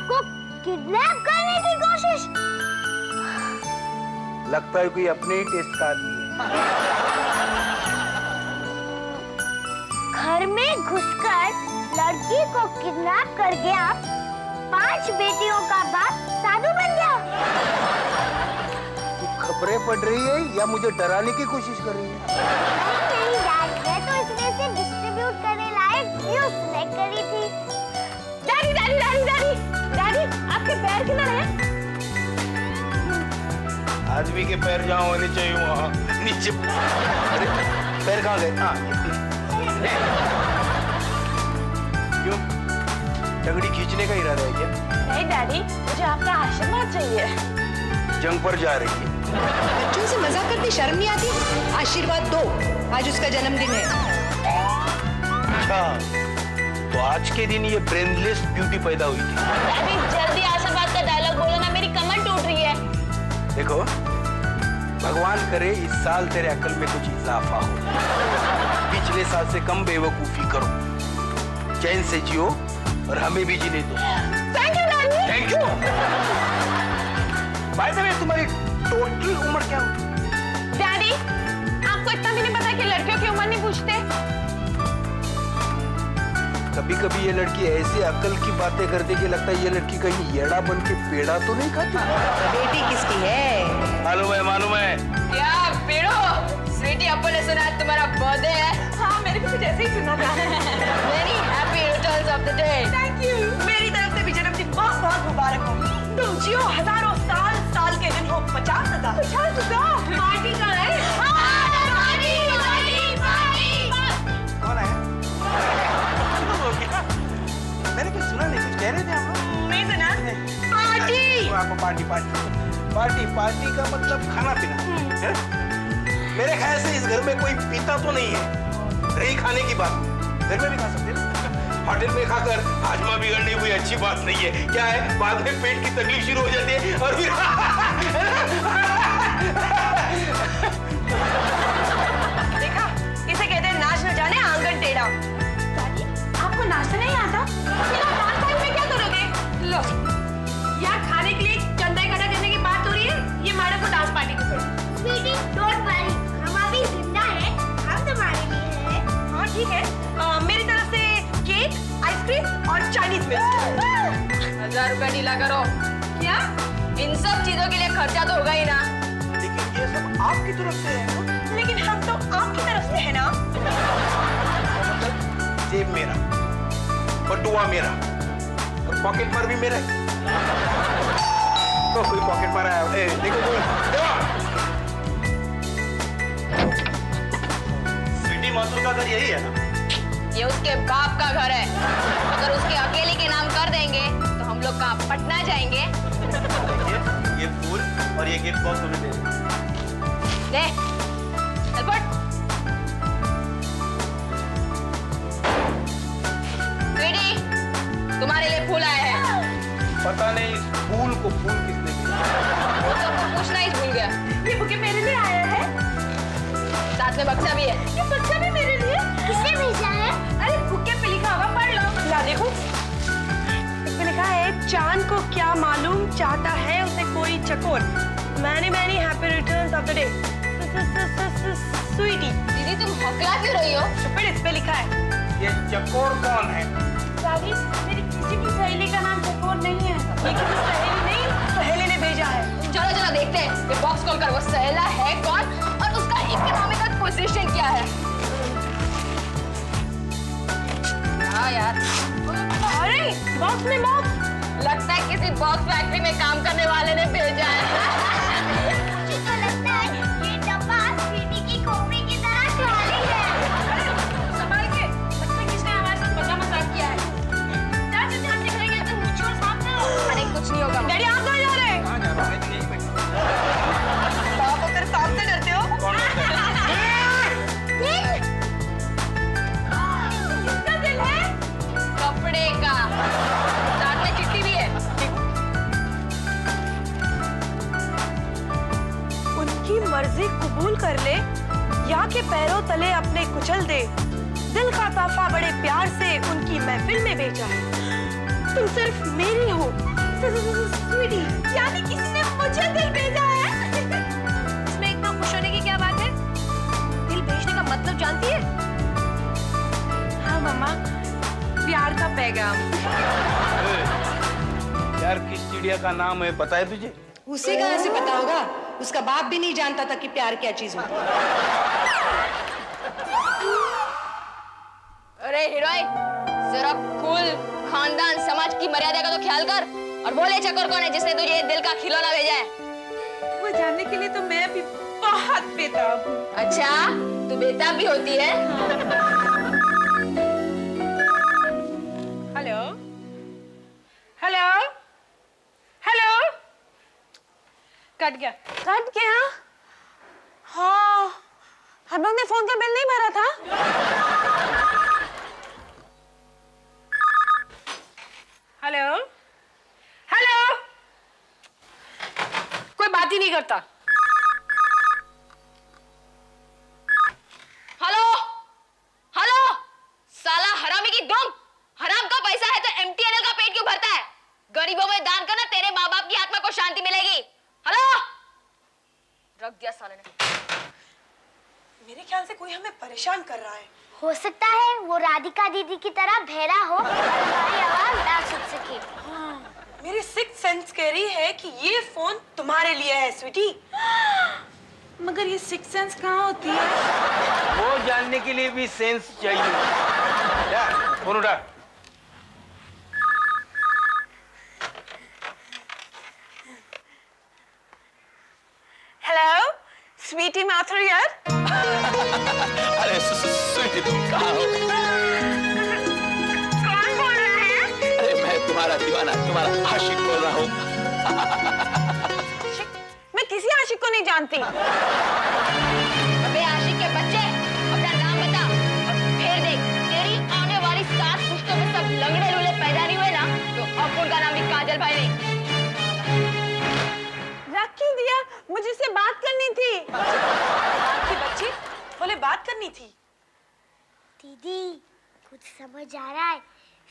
आपको किडनैप करने की कोशिश। लगता है कोई अपने ही टेस्ट का आदमी है। घर में घुसकर लड़की को किडनैप करके आप 5 बेटियों का बाप साधु बन गया। तू खबरें पढ़ रही है या मुझे डराने की कोशिश कर रही है? नहीं डैड, मैं तो इसमें से डिस्ट्रीब्यूट करने लायक न्यूज़ सेलेक्ट करी थी। Daddy daddy daddy daddy daddy, आपके पैर किधर हैं? आदमी के पैर जहाँ होने चाहिए वहाँ नीचे। अरे पैर कहाँ गए? हाँ, क्यों? टंगड़ी खींचने का इरादा है क्या? नहीं डैडी, मुझे आपका आशीर्वाद चाहिए। जंग पर जा रही है। बच्चों से मजाक करती शर्म नहीं आती? आशीर्वाद दो, आज उसका जन्मदिन है। अच्छा, तो आज के दिन ये ब्रेनलेस ब्यूटी पैदा हुई थी। डैडी जल्दी आशीर्वाद का डायलॉग बोलो ना, मेरी कमर टूट रही है। देखो, भगवान करे इस साल तेरे अकल में कुछ इजाफा हो, पिछले साल से कम बेवकूफी करो, चैन से जियो और हमें भी जीने दो। Thank you daddy. Thank you. By the way, तुम्हारी टोटल उम्र क्या होती? डैडी, आपको इतना भी नहीं पता कि लड़कियों की उम्र नहीं पूछते? कभी कभी ये लड़की ऐसी अकल की बातें करती कि लगता है ये लड़की कहीं येड़ा बन के पेड़ा तो नहीं खाती। बेटी किसकी है? मालूम है। क्या पेड़ो? स्वीटी, अपन ने सुना तुम्हारा बर्थडे है। हाँ, मेरे को कुछ ऐसे ही सुना था। Very happy returns of the day. Thank you. मेरी तरफ से भी जन्मदिन बहुत बहुत मुबारक हो। तुम जियो हजारों साल, साल के दिन हो 50,000। 50,000? पार्टी कहाँ है? कौन है? मैंने कुछ सुना नहीं, कुछ कह रहे थे आप? नहीं सुना? पार्टी। आपको पार्टी का मतलब खाना पीना है? मेरे ख्याल से इस घर में कोई पीता तो नहीं है। रही खाने की बात, घर में भी खा सकते हैं। होटल में खाकर हाजमा बिगड़नी कोई अच्छी बात नहीं है। क्या है, बाद में पेट की तकलीफ शुरू हो जाती है और फिर देखा, इसे कहते हैं नाच न जाने आंगन टेढ़ा। दादी, आपको नाचना नहीं आता? डांस टाइम में क्या करोगे? लो, यहाँ खाने के लिए चंदा इकट्ठा करने की बात हो रही है, ये मैडम को डांस पार्टी की पड़ी। स्वीटी, डोंट वरी, हम अभी जिंदा हैं, हम तुम्हारे लिए हैं। हाँ ठीक है, मेरी तरफ से केक, आइसक्रीम और चाइनीज मिल। 1000 रुपया ढीला करो। क्या? इन सब चीजों के लिए खर्चा तो होगा ही ना। लेकिन ये सब आपकी तरफ से है। लेकिन हम तो आपकी तरफ से है ना। जेब मेरा, बटुआ मेरा और पॉकेट मार भी मेरा है। तो कोई पॉकेट मार आया? देखो स्वीटी माथुर का घर यही है ना? ये उसके बाप का घर है। अगर उसके अकेले के नाम कर देंगे तो हम लोग कहाँ पटना जाएंगे? ये फूल और ये गिफ्ट बॉक्स हमें दे ले, चल पट। स्वीटी, तुम्हारे लिए फूल आए हैं। पता नहीं इस फूल को फूल किसने दिया। वो तो पूछना ही भूल गया। ये बुके मेरे लिए आया है। साथ में बक्सा भी है। ये बक्सा भी मेरे लिए? किसने भेजा है? अरे बुके पे लिखा होगा, पढ़ लो। ला देखो, इसमें लिखा है, चांद को क्या मालूम चाहता है उसे कोई चकोर। Many many happy returns of the day sweety. दीदी तुम हकला क्यों रही हो? स्टूपिड, इस पे लिखा है। ये चकोर कौन है? दादी, मेरी किसी की सहेली का नाम चकोर नहीं है। ये किसी सहेली नहीं, सहेली ने भेजा है। चलो चलो देखते हैं, ये बॉक्स खोल कर वो सहेला है कौन और उसका इकोनॉमिकल पोजीशन क्या है। हाँ यार, अरे बॉक्स में बॉक्स, लगता है किसी बॉक्स फैक्ट्री में काम करने वाले ने भेजा है। मुझे तो लगता है ये डब्बा स्वीटी की खोपड़ी की तरह खाली है। संभाल के, लगता है किसने हमारे साथ मजा मजाक किया है। चाचा ध्यान दिख रही है, तुम मुझे और साथ में हो। अरे कुछ नहीं होगा। डैडी आप कहाँ जा रहे हैं? कहाँ जा रहा हूँ? मैं यहीं बैठा। आप अगर सांप से डरते हो? कौन है? किसका दिल है? कपड़े का। साथ में चिट्ठी भी है। उनकी मर्जी कबूल कर ले या के पैरों तले अपने कुचल दे। दिल का तोहफा बड़े प्यार से उनकी महफिल में भेजा है। तुम सिर्फ मेरी हो, स्वीटी, यानी किसी ने मुझे दिल भेजा है। इसमें इतना खुश होने की क्या बात है? दिल भेजने का मतलब जानती है? हाँ मम्मा, प्यार का पैगाम। यार किस चिड़िया का नाम है पता है तुझे? उसे कहाँ से पता होगा? उसका बाप भी नहीं जानता था कि प्यार क्या चीज होती है। अरे हीरोइन, जरा कुल खानदान समाज की मर्यादा का तो ख्याल कर। और बोले चक्कर कौन है जिसने तुझे ये दिल का खिलौना भेजा है? वो जानने के लिए तो मैं भी बहुत बेताब हूँ। अच्छा, तू बेताब भी होती है? हेलो हेलो हेलो, कट गया। कट गया? हाँ, हम लोग ने फोन का बिल नहीं भरा था। हेलो हेलो, कोई बात ही नहीं करता। हेलो हेलो, साला हरामी की दुम, हराम का पैसा है तो एमटीएनएल का पेट क्यों भरता है? गरीबों में दान करना, तेरे माँ बाप की आत्मा को शांति मिलेगी। हेलो, रख दिया साले ने। मेरे ख्याल से कोई हमें परेशान कर रहा है। हो सकता है वो राधिका दीदी की तरह बहरा हो और हमारी आवाज ना सुन सके। मेरी सिक्स सेंस कह रही है कि ये फोन तुम्हारे लिए है स्वीटी। मगर ये सिक्स सेंस कहाँ होती है? वो जानने के लिए भी सेंस चाहिए। यार फोन उठा। हेलो, स्वीटी माथुर यार। अरे स्वीटी तुम कहाँ हो? कौन बोल रहा है? अरे मैं तुम्हारा दीवाना, तुम्हारा आशिक बोल रहा हूँ। मैं किसी आशिक को नहीं जानती। अबे आशिक के बच्चे, अपना नाम बता और फिर देख तेरी आने वाली 7 पुश्तों में सब लंगड़े लूले पैदा नहीं हुए ना, तो अब उनका नाम भी काजल भाई नहीं। रख क्यों दिया? मुझे से बात करनी थी। की बच्ची बोले बात करनी थी। दीदी कुछ समझ आ रहा है,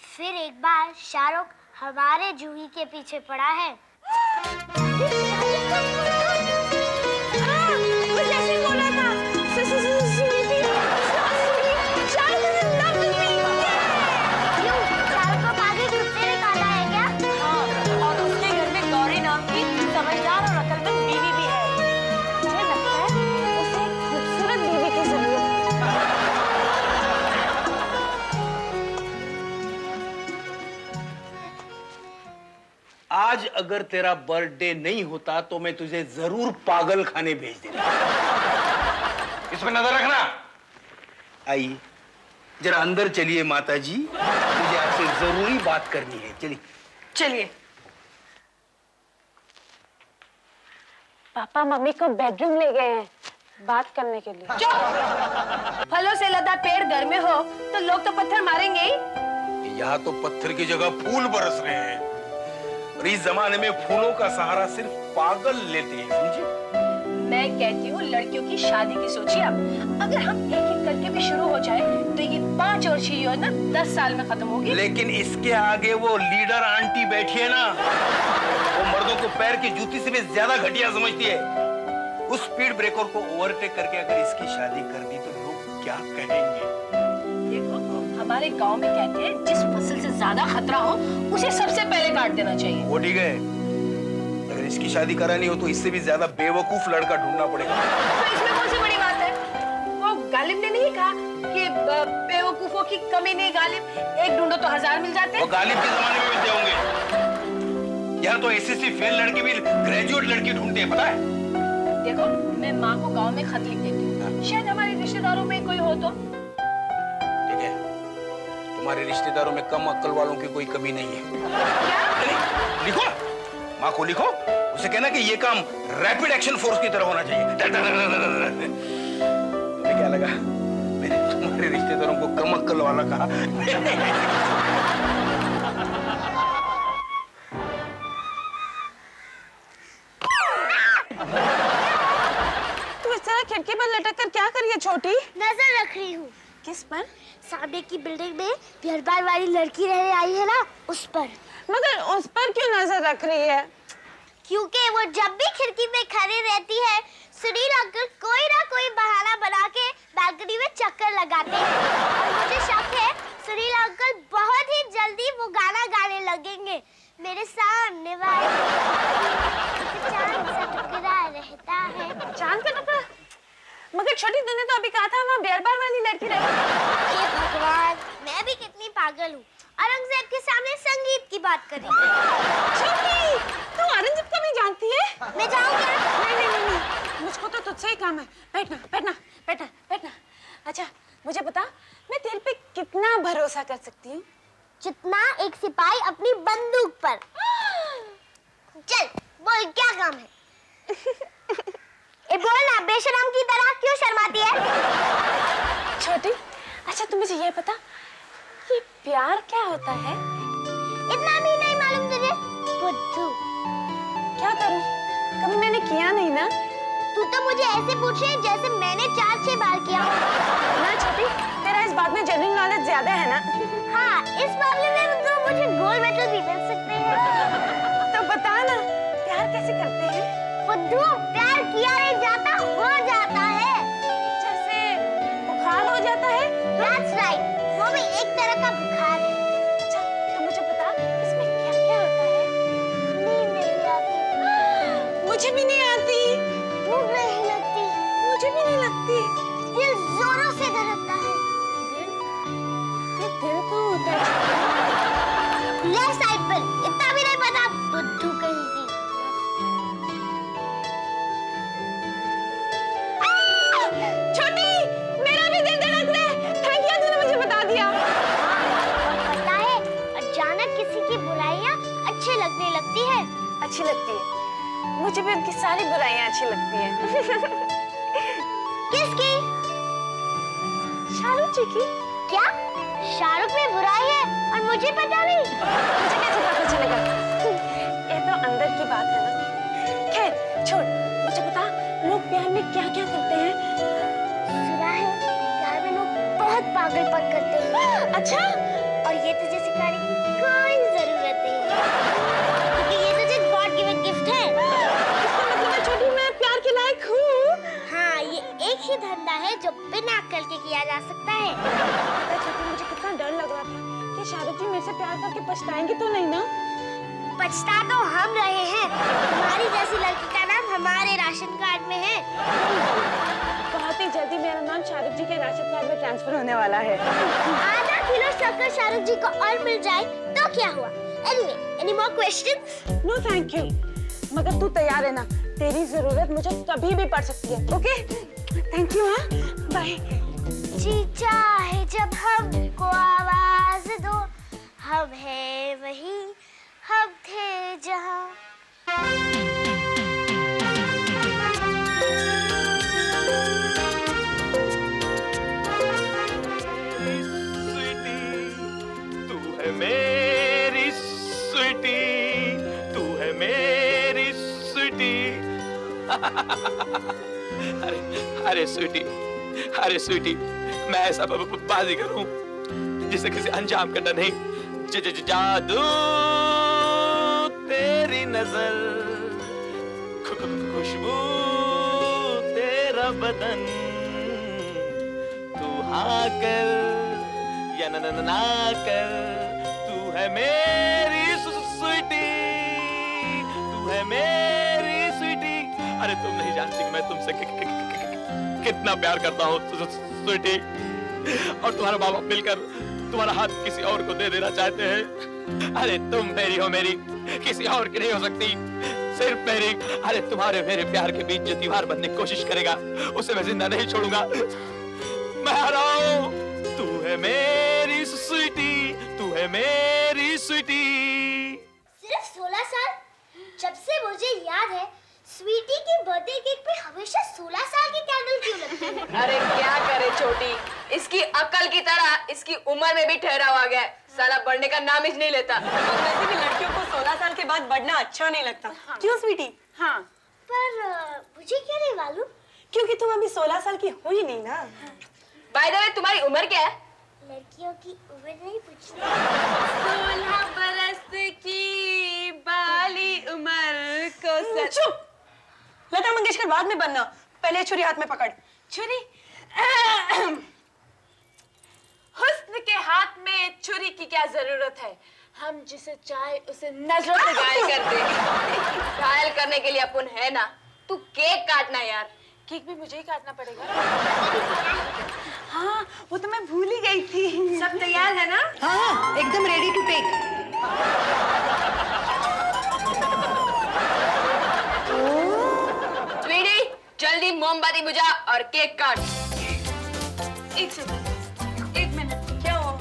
फिर एक बार शाहरुख हमारे जूही के पीछे पड़ा है। कुछ ऐसे ही बोला था। क्यों? शाहरुख को बागी कुत्ते ने काटा है क्या? हाँ, और उसके घर में गौरी नाम की समझदार और अकलमंद बीवी भी है। मुझे लगता है उसे एक खूबसूरत बीवी की जरूरत है। आज अगर तेरा बर्थडे नहीं होता तो मैं तुझे जरूर पागल खाने भेज देता। इस पर नजर रखना। आइए जरा अंदर चलिए माताजी, मुझे आपसे जरूरी बात करनी है। चलिए चलिए। पापा मम्मी को बेडरूम ले गए हैं बात करने के लिए। फलों से लदा पेड़ घर में हो तो लोग तो पत्थर मारेंगे ही। यहाँ तो पत्थर की जगह फूल बरस रहे हैं और इस जमाने में फूलों का सहारा सिर्फ पागल लेते हैं, समझे? मैं कहती हूँ लड़कियों की शादी की सोचिए आप। अगर हम एक एक करके भी शुरू हो जाए तो ये 5 और 6 योजना 10 साल में खत्म होगी। लेकिन इसके आगे वो लीडर आंटी बैठी है ना, वो मर्दों को पैर की जूती से भी ज्यादा घटिया समझती है। उस स्पीड ब्रेकर को ओवरटेक करके अगर इसकी शादी कर दी तो लोग क्या कहेंगे? देखो हमारे गांव में कहते हैं जिस फसल से ज्यादा खतरा हो उसे सबसे पहले काट देना चाहिए। वो ठीक है, अगर इसकी शादी करानी हो तो इससे भी ज्यादा बेवकूफ लड़का ढूंढना पड़ेगा। तो इसमें कौन सी बड़ी बात है? वो गालिब ने नहीं कहा कि बेवकूफों की कमी नहीं गालिब, एक ढूंढो तो 1000 मिल जाते हैं। वो गालिब के जमाने में मिलते होंगे। यहाँ तो एसएससी फेल लड़के भी ग्रेजुएट लड़की ढूंढते हैं, पता है? देखो मैं माँ को गांव में खत लिख देती हूँ, शायद हमारे रिश्तेदारों में कोई हो तो। ठीक है, तुम्हारे रिश्तेदारों में कम अक्ल वालों की कोई कमी नहीं है। क्या? लिखो, माँ को लिखो, उसे कहना कि ये काम रैपिड एक्शन फोर्स की तरह होना चाहिए। तुम्हें क्या लगा मैंने तुम्हारे रिश्तेदारों को कम अक्ल वाला कहा? तुम इस तरह खिड़की पर लटक कर क्या करिए छोटी? नजर रख रही हूँ। किस पर? सामने की बिल्डिंग में बिहार वाली लड़की रहने आई है ना, उस पर। मगर उस पर क्यों नजर रख रही है? क्योंकि वो जब भी खिड़की में खड़ी रहती है, सुनील अंकल कोई ना कोई बहाना बना के बालकनी में चक्कर लगाते हैं और मुझे शक है सुनील अंकल बहुत ही जल्दी वो गाना गाने लगेंगे। मेरे सामने वाले चांद सा टुकड़ा रहता है। चांद का टुकड़ा? मगर छोटी, तूने तो अभी कहा था वहाँ बेरबार वाली लड़की रहती है। हे भगवान, मैं भी कितनी पागल हूँ। औरंगजेब के सामने संगीत की बात कर रही हूँ। छोटी, तू औरंगजेब को भी जानती है? मैं जाऊँ क्या? नहीं, मुझको तो तुझसे ही काम है। बैठना। अच्छा, मुझे बता, मैं तेरे पे कितना भरोसा कर सकती हूँ? जितना एक सिपाही अपनी बंदूक पर। चल, बोल क्या काम है? ए बोल ना, बेशरम की तरह क्यों शर्माती है? छोटी, अच्छा तू मुझे ये बता कि प्यार क्या होता है? इतना भी नहीं मालूम तुझे? बुद्धू। क्या करूं? कभी मैंने किया नहीं ना। तू तो मुझे ऐसे पूछ रही है जैसे मैंने 4-6 बार किया। ना छोटी, तेरा इस बात में जनरल नॉलेज ज्यादा है ना? हाँ, इस मामले में तो मुझे गोल्ड मेडल भी मिल सकते हैं। तो बता ना, प्यार कैसे करते हैं? बुद्धू, प्यार किया नहीं जाता, हो जाता है। जैसे बुखार हो जाता है? That's right, वो भी एक तरह का बुखार है। अच्छा, तो मुझे बता, इसमें क्या-क्या होता है? नींद नहीं आती। मुझे भी नहीं आती। भूख नहीं लगती। मुझे भी नहीं लगती। दिल जोरों से धड़कता है। ये दिल तो होता है। लेफ्ट साइड पर, इतना भी नहीं पता, बुद्धू कहीं की। छोटी, मेरा भी दिल धड़क रहा है। थैंक यू, तूने मुझे बता दिया। और पता है, अचानक किसी की बुराइयां अच्छी लगने लगती है। अच्छी लगती है। मुझे भी उनकी सारी बुराइयां अच्छी लगती हैं। किसकी? शाहरुख जी की। क्या? शाहरुख में बुराई है और मुझे पता नहीं? मुझे कैसे पता चलेगा? ये तो अंदर की बात है ना। खैर, छोड़, मुझे बता, लोग प्यार में क्या-क्या करते हैं? सुना है, प्यार में लोग बहुत पागलपन करते हैं। अच्छा? और ये तुझे सिखाने की कोई जरूरत नहीं है, क्योंकि ये तुझे गॉड गिवन गिफ्ट है। इसका मतलब है छोटी, मैं प्यार के लायक हूँ। हाँ, ये एक ही धंधा है जो बिना अक्ल के किया जा सकता है। पता है छोटी, मुझे कितना डर लग रहा था कि शाहरुख जी मेरे से प्यार करके पछताएंगे तो नहीं ना? पछता तो हम रहे हैं। तुम्हारी जैसी लड़की का नाम हमारे राशन कार्ड में है। बहुत ही जल्दी मेरा नाम शाहरुख जी के राशन कार्ड में ट्रांसफर होने वाला है। आधा किलो शक्कर शाहरुख जी को और मिल जाए तो क्या हुआ? Anyway, any more questions? No thank you. मगर तू तैयार है ना? तेरी जरूरत मुझे कभी भी पड़ सकती है। ओके? Thank you. हाँ, बाय। जी चाहे जब हमको आवाज दो, हम है वही, हम थे जहाँ। तू है मेरी स्वीटी, तू है मेरी स्वीटी। अरे स्वीटी, मैं ऐसा बाजीगर हूँ जिसे किसी अंजाम करना नहीं। जादू तेरी नजर, खुशबू तेरा बदन, तू हाँ कर या ना कर, तू है मेरी स्वीटी, तू है मेरी स्वीटी। अरे तुम नहीं जानती कि मैं तुमसे कितना प्यार करता हूँ स्वीटी। और तुम्हारा बाबा मिलकर तुम्हारा हाथ किसी और को दे देना चाहते हैं। अरे तुम मेरी हो, मेरी किसी और की नहीं हो सकती, सिर्फ मेरी। अरे तुम्हारे मेरे प्यार के बीच जो दीवार बनने की कोशिश करेगा उसे मैं जिंदा नहीं छोड़ूंगा। मैं आ रहा हूँ। तू है मेरी स्वीटी, तू है मेरी स्वीटी। सिर्फ 16 साल? जब से मुझे याद है, स्वीटी के बर्थडे केक पे हमेशा 16 साल के कैंडल क्यों लगते हैं? अरे क्या करे छोटी, इसकी अकल की तरह इसकी उम्र में भी ठहराव आ गया है। साला बढ़ने का नाम ही नहीं लेता। वैसे भी लड़कियों को 16 साल के बाद बढ़ना अच्छा नहीं लगता। हाँ। क्यों स्वीटी? हाँ। पर मुझे क्यों नहीं मालूम? क्योंकि तुम अभी 16 साल की हो ही नहीं ना। बाय द वे, तुम्हारी उम्र क्या है? लड़कियों की उम्र नहीं पूछती। 16 बरस की बाद में बनना, पहले छुरी हाथ में पकड़। छुरी? हुस्न के हाथ में छुरी की क्या जरूरत है? हम जिसे चाहे उसे नजरों से घायल कर दे। घायल करने के लिए अपन है ना। तू केक काटना यार। केक भी मुझे ही काटना पड़ेगा। हाँ, वो तो मैं भूल ही गई थी। सब तैयार है ना? हाँ, एकदम रेडी टू टेक। स्वीटी, जल्दी मोमबत्ती बुझा और केक काट। एक सेकंड, एक मिनट। क्या हुआ?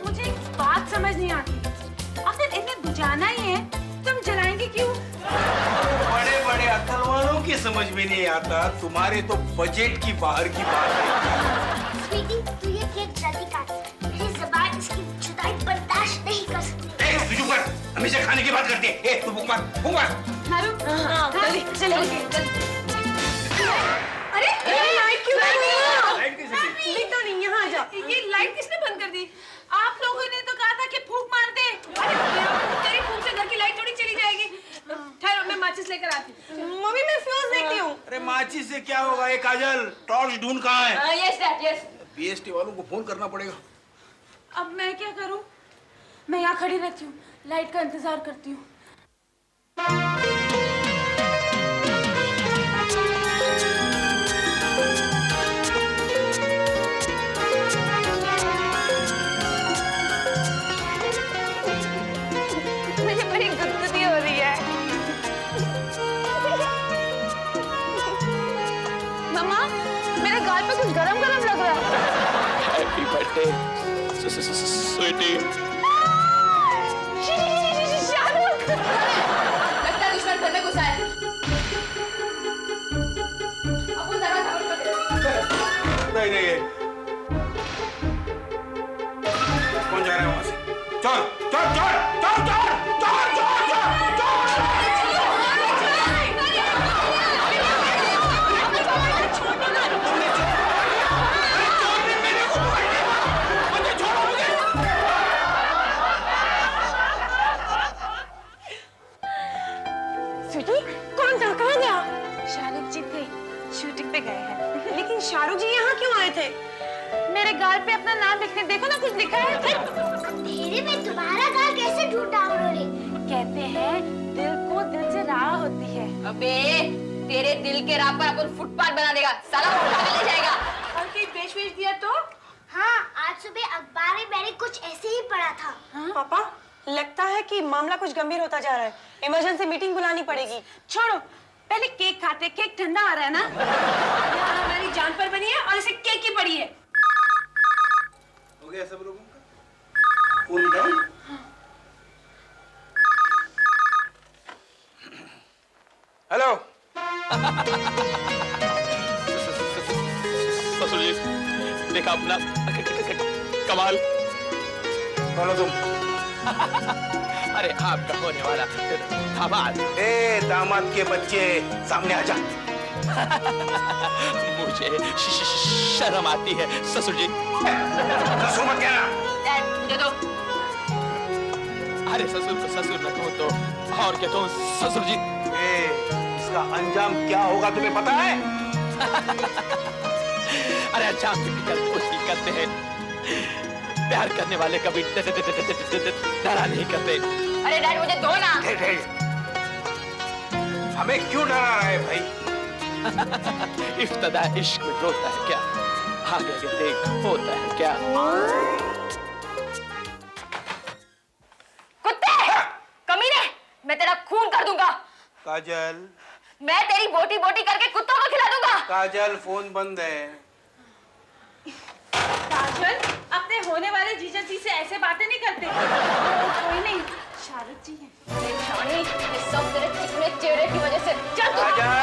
मुझे एक बात समझ नहीं आती। अगर इन्हें बुझाना ही है, तुम जलाएंगे क्यों? बड़े बड़े अक्ल वालों की समझ में नहीं आता, तुम्हारे तो बजट की बाहर की बात है। स्वीटी, तू ये केक जल्दी काट। मेरी ज़बान इसकी जुदाई बर्दाश्त नहीं कर सकती। तू चुप कर, हमेशा खाने की बात करती है। तू भूख मार। मारू? हाँ, जल्दी, जल्दी। अरे, लाइट क्यों बंद की? लाइट कैसे गई? दिखता नहीं, यहाँ आ जा। ये लाइट किसने बंद कर दी? आप लोगों ने तो कहा था कि फूंक मार दे। अरे, तेरी फूंक से घर की लाइट थोड़ी चली जाएगी। ठहरो, मैं माचिस लेकर आती हूँ। मम्मी, मैं फ्यूज देखती हूँ। अरे माचिस से क्या होगा? ये काजल, टॉर्च ढूंढ कहाँ है? Yes dad, yes. बीएसटी वालों को फोन करना पड़ेगा। अब मैं क्या करूँ? मैं यहाँ खड़ी रहती हूँ, लाइट का इंतजार करती हूँ। मुझे बड़ी गुदगुदी हो रही है। मम्मा, मेरे गाल पे कुछ गरम-गरम लग रहा है। Happy birthday Sweety. शाहरुख, लगता है दुश्मन घर में घुसा है। अब वो दरवाजा बंद कर दे। नहीं। कौन जा रहा है वहां से? चल। स्वीटी, कौन था? कहाँ गया? शाहरुख जी थे, शूटिंग पे गए हैं। लेकिन शाहरुख जी यहाँ क्यों आए थे? मेरे गाल पे अपना नाम लिखने, देखो ना कुछ लिखा है। अंधेरे में तुम्हारा गाल कैसे ढूंढा उन्होंने? कहते हैं दिल को दिल से राह होती है। अबे, तेरे दिल के राह पर अपन फुटपाथ बना देगा। साला वो उठा के ले जाएगा। और कहीं बेच दिया तो? हाँ, आज सुबह अखबार में मैंने कुछ ऐसे ही पढ़ा था। पापा, लगता है कि मामला कुछ गंभीर होता जा रहा है। इमरजेंसी मीटिंग बुलानी पड़ेगी। छोड़ो, पहले केक खाते। केक ठंडा आ रहा है ना। हमारी जान पर बनी है और इसे केक की पड़ी है। हो गया सब लोगों का? फोन उठाओ। हेलो। ससुर जी, देखा अपना कमाल। कौन हो तुम? अरे आपका होने वाला दामाद। दामाद के बच्चे, सामने आ जा। मुझे शर्म आती है ससुर जी। ससुर मत कहना। मुझे दो। अरे ससुर को ससुर न कहूं तो और क्या कहूं ससुर जी। इसका अंजाम क्या होगा तुम्हें पता है? अरे अंजाम की फिक्र कोशिश करते हैं। प्यार करने वाले कभी डरा नहीं करते। अरे डैड, मुझे दो ना। हमें क्यों डरा रहा है भाई? इफ्तदा इश्क में रोता है क्या? आगे आगे देख होता है क्या? कुत्ते, कमीने, मैं तेरा खून कर दूंगा। काजल, मैं तेरी बोटी बोटी करके कुत्तों को खिला दूंगा। काजल, फोन बंद है। काजल, अपने होने वाले जीजा जी से ऐसे बातें नहीं करते। कोई नहीं, शाहरुख जी हैं। ये सब तेरे चिकने चेहरे की वजह से। चल तू। काजल,